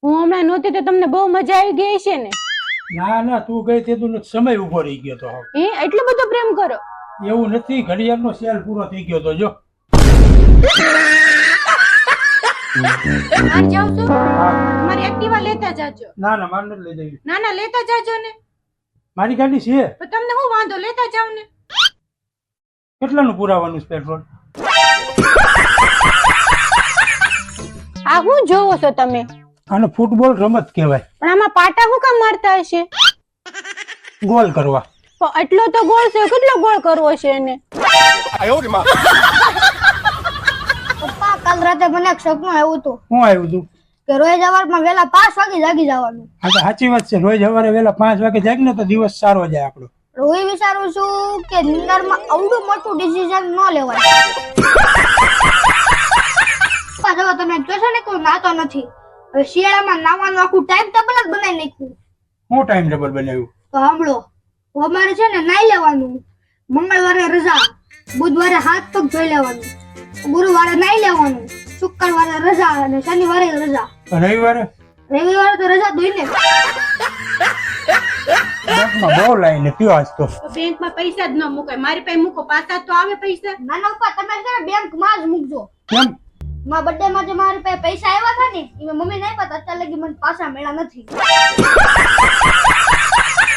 હું હમણાં નહોતી તો તમને બહુ મજા આવી ગઈ છે ને? ના ના, તું ગઈ તે તું સમય ઉભો રહી ગયો તો હવે. એટલો બધો પ્રેમ કરો? એવું નથી, ઘડિયાળનો સેલ પૂરો થઈ ગયો તો જો. બહાર જાવ છો? હા. મારી એક્ટિવા લેતા જાજો. ના ના, મારે નથી લઈ જવી. ના ના, લેતા જાજો ને. મારી ગાડી છે. તો તમને શું વાંધો, લેતા જાવ ને. કેટલાનું પુરાવાનું છે પેટ્રોલ? આ શું જોવો છો તમે? આને ફૂટબોલ રમત કહેવાય. પણ આમાં પાટા શું કામ મારતા હશે? ગોલ કરવા. પણ એટલો તો ગોળ છે, કેટલો ગોળ કરવો છે એને? પપ્પા કાલ રાતે મને એક સપનું આવ્યું હતું શું આવ્યું તું? કે રોજ સવારમાં વહેલા 5 વાગે જાગી જવાનું. હા તો સાચી વાત છે, રોજ સવારે વહેલા 5 વાગે જાગ ને તો દિવસ સારો જાય આપણો. હું વિચારું છું કે નિંદરમાં આવડું મોટું ડિસિઝન ન લેવાય. પપ્પા જો તમે જોશો ને કોઈ નાતો નથી. હવે શિયાળામાં નાવાનું આખું ટાઈમ ટેબલ જ બનાવી નાખ્યું. શું ટાઈમ ટેબલ બનાવ્યું? તો સાંભળો, અમારે છે ને નાઈ લેવાનું, મંગળવારે રજા, બુધવારે હાથ પગ ધોઈ લેવાનું, ગુરુવારે નાઈ લેવાનું, શુક્રવારે રજા અને શનિવારે રજા. રવિવારે રવિવારે તો રજા દોઈને. બેંકમાં બહુ લાઈને પીવા આજ તો. બેંકમાં પૈસા જ ન મુકાય, મારી પાસે મૂકો, પાછા તો આવે પૈસા. નાના પપ્પા તમે છે ને બેંકમાં જ મૂકજો. કેમ? મારા બર્થડે માં જે મારી પાસે પૈસા આવ્યા હતા ને એ મમ્મી નહીં પતા અત્યારે લગી મને પાછા મળ્યા નથી.